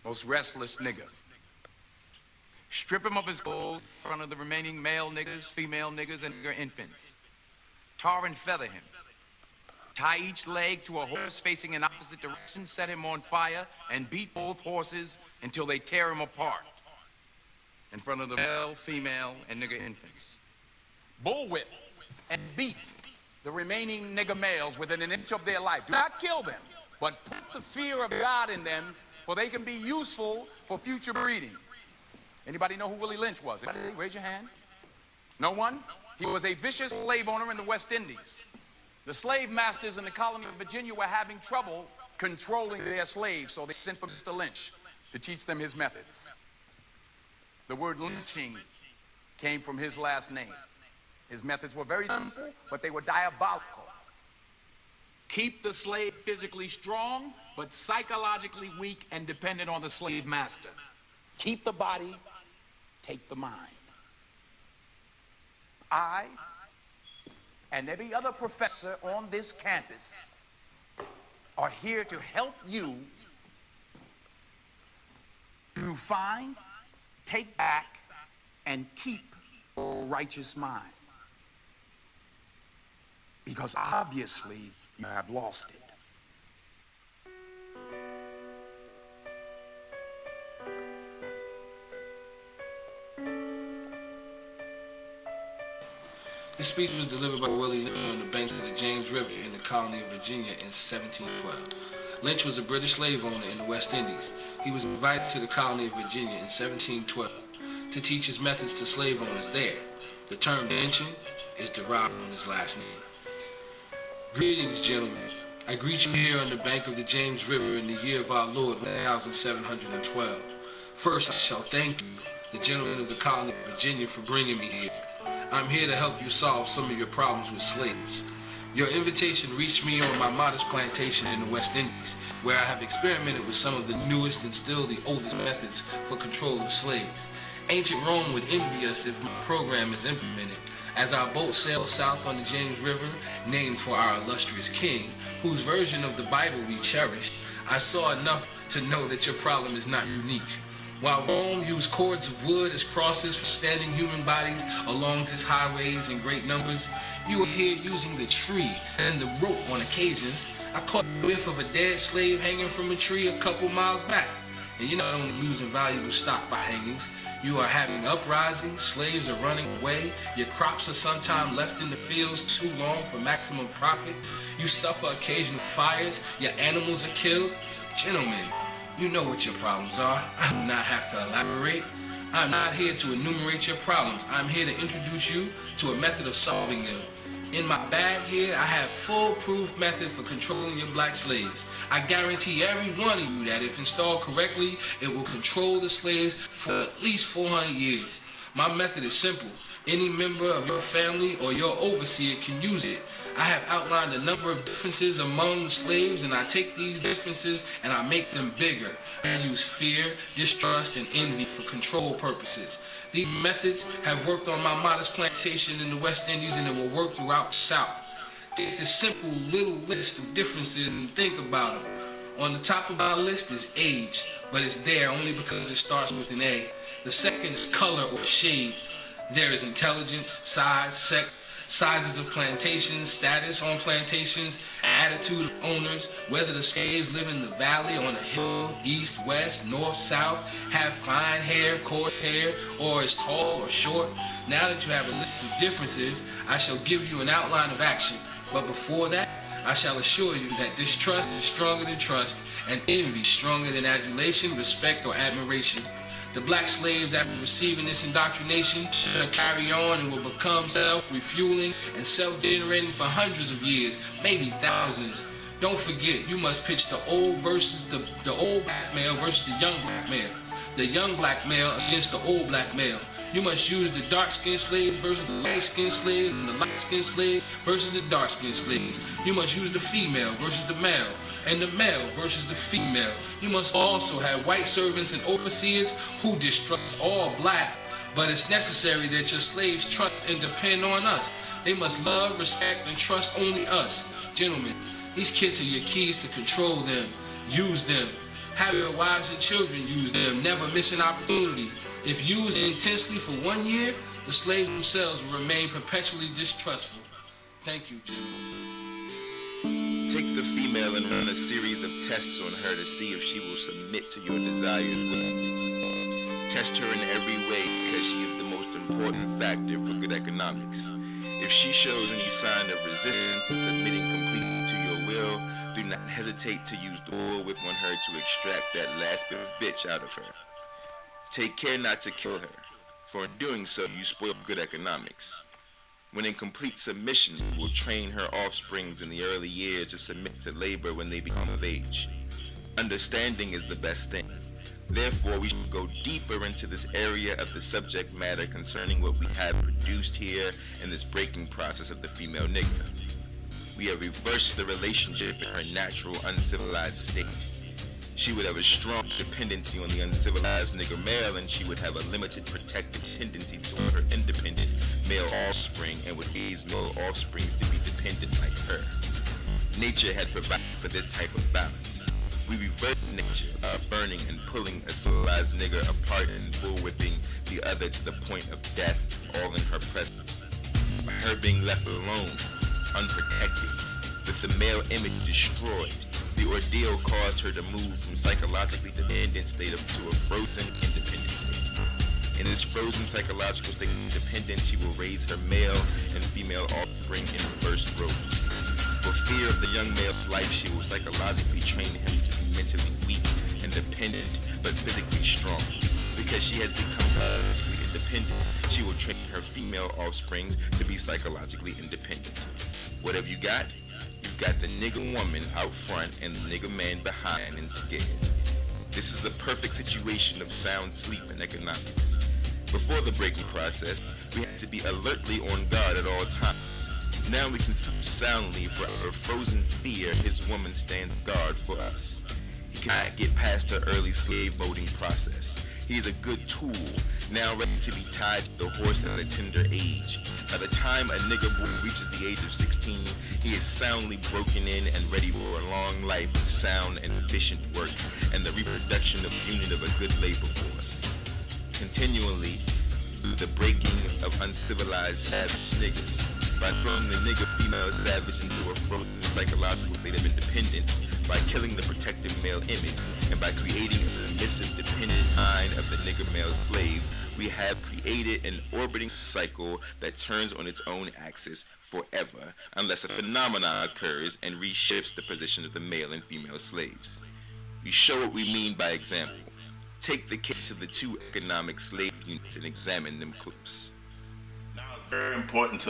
most restless nigger. Strip him of his clothes in front of the remaining male niggers, female niggers, and nigger infants. Tar and feather him. Tie each leg to a horse facing in opposite direction, set him on fire, and beat both horses until they tear him apart in front of the male, female, and nigger infants. Bullwhip and beat the remaining nigger males within an inch of their life. Do not kill them, but put the fear of God in them, for they can be useful for future breeding. Anybody know who Willie Lynch was? Anybody? Raise your hand. No one? He was a vicious slave owner in the West Indies. The slave masters in the colony of Virginia were having trouble controlling their slaves, so they sent for Mr. Lynch to teach them his methods. The word lynching came from his last name. His methods were very simple, but they were diabolical. Keep the slave physically strong, but psychologically weak and dependent on the slave master. Keep the body, take the mind. I and every other professor on this campus are here to help you to find, take back, and keep a righteous mind. Because obviously you have lost it. This speech was delivered by Willie Lynch on the banks of the James River in the colony of Virginia in 1712. Lynch was a British slave owner in the West Indies. He was invited to the colony of Virginia in 1712 to teach his methods to slave owners there. The term lynching is derived from his last name. Greetings, gentlemen. I greet you here on the bank of the James River in the year of our Lord 1712. First, I shall thank you, the gentlemen of the colony of Virginia, for bringing me here. I'm here to help you solve some of your problems with slaves. Your invitation reached me on my modest plantation in the West Indies, where I have experimented with some of the newest and still the oldest methods for control of slaves. Ancient Rome would envy us if my program is implemented. As our boat sails south on the James River, named for our illustrious king, whose version of the Bible we cherished, I saw enough to know that your problem is not unique. While Rome used cords of wood as crosses for standing human bodies along its highways in great numbers, you are here using the tree and the rope on occasions. I caught a whiff of a dead slave hanging from a tree a couple miles back. And you're not only losing valuable stock by hangings, you are having uprisings, slaves are running away, your crops are sometimes left in the fields too long for maximum profit, you suffer occasional fires, your animals are killed. Gentlemen, you know what your problems are. I do not have to elaborate. I'm not here to enumerate your problems. I'm here to introduce you to a method of solving them. In my bag here, I have foolproof method for controlling your black slaves. I guarantee every one of you that if installed correctly, it will control the slaves for at least 400 years. My method is simple. Any member of your family or your overseer can use it. I have outlined a number of differences among the slaves, and I take these differences and I make them bigger. I use fear, distrust, and envy for control purposes. These methods have worked on my modest plantation in the West Indies, and it will work throughout the South. Take this simple little list of differences and think about them. On the top of my list is age, but it's there only because it starts with an A. The second is color or shade. There is intelligence, size, sex, sizes of plantations, status on plantations, attitude of owners, whether the slaves live in the valley, on a hill, east, west, north, south, have fine hair, coarse hair, or is tall or short. Now that you have a list of differences, I shall give you an outline of action. But before that, I shall assure you that distrust is stronger than trust, and envy stronger than adulation, respect, or admiration. The black slaves, after receiving this indoctrination, shall carry on and will become self-refueling and self-generating for hundreds of years, maybe thousands. Don't forget, you must pitch the old versus the old black male versus the young black male. The young black male against the old black male. You must use the dark-skinned slaves versus the light-skinned slaves, and the light-skinned slaves versus the dark-skinned slaves. You must use the female versus the male, and the male versus the female. You must also have white servants and overseers who distrust all black, but it's necessary that your slaves trust and depend on us. They must love, respect, and trust only us. Gentlemen, these kids are your keys to control them, use them, Have their wives and children use them, never miss an opportunity. If used intensely for 1 year, the slaves themselves will remain perpetually distrustful. Thank you, Jim. Take the female and run a series of tests on her to see if she will submit to your desires willingly. Test her in every way because she is the most important factor for good economics. If she shows any sign of resistance and submitting completely to your will, do not hesitate to use the bullwhip on her to extract that last bit of bitch out of her. Take care not to kill her, for in doing so you spoil good economics. When in complete submission, you will train her offsprings in the early years to submit to labor when they become of age. Understanding is the best thing. Therefore, we should go deeper into this area of the subject matter concerning what we have produced here in this breaking process of the female nigger. We have reversed the relationship in her natural, uncivilized state. She would have a strong dependency on the uncivilized nigger male, and she would have a limited protective tendency toward her independent male offspring, and would raise male offspring to be dependent like her. Nature had provided for this type of balance. We reversed nature by burning and pulling a civilized nigger apart and bullwhipping the other to the point of death, all in her presence. By her being left alone, unprotected, with the male image destroyed, the ordeal caused her to move from psychologically dependent state to a frozen independent state. In this frozen psychological state of dependence, she will raise her male and female offspring in reverse roles. For fear of the young male's life, she will psychologically train him to be mentally weak and dependent, but physically strong. Because she has become psychologically independent, she will train her female offsprings to be psychologically independent. What have you got? You've got the nigger woman out front and the nigger man behind and scared. This is a perfect situation of sound sleep and economics. Before the breaking process, we have to be alertly on guard at all times. Now we can sleep soundly, for our frozen fear, his woman stands guard for us. He cannot get past her early slave molding process. He is a good tool, now ready to be tied to the horse at a tender age. By the time a nigger boy reaches the age of 16, he is soundly broken in and ready for a long life of sound and efficient work, and the reproduction of the union of a good labor force. Continually, through the breaking of uncivilized savage niggers, by throwing the nigger female savage into a frozen psychological state of independence, by killing the protective male image, and by creating a submissive dependent mind of the nigger male slave, we have created an orbiting cycle that turns on its own axis forever, unless a phenomenon occurs and reshifts the position of the male and female slaves. We show what we mean by example. Take the case of the two economic slave units and examine them close. Now it's very important to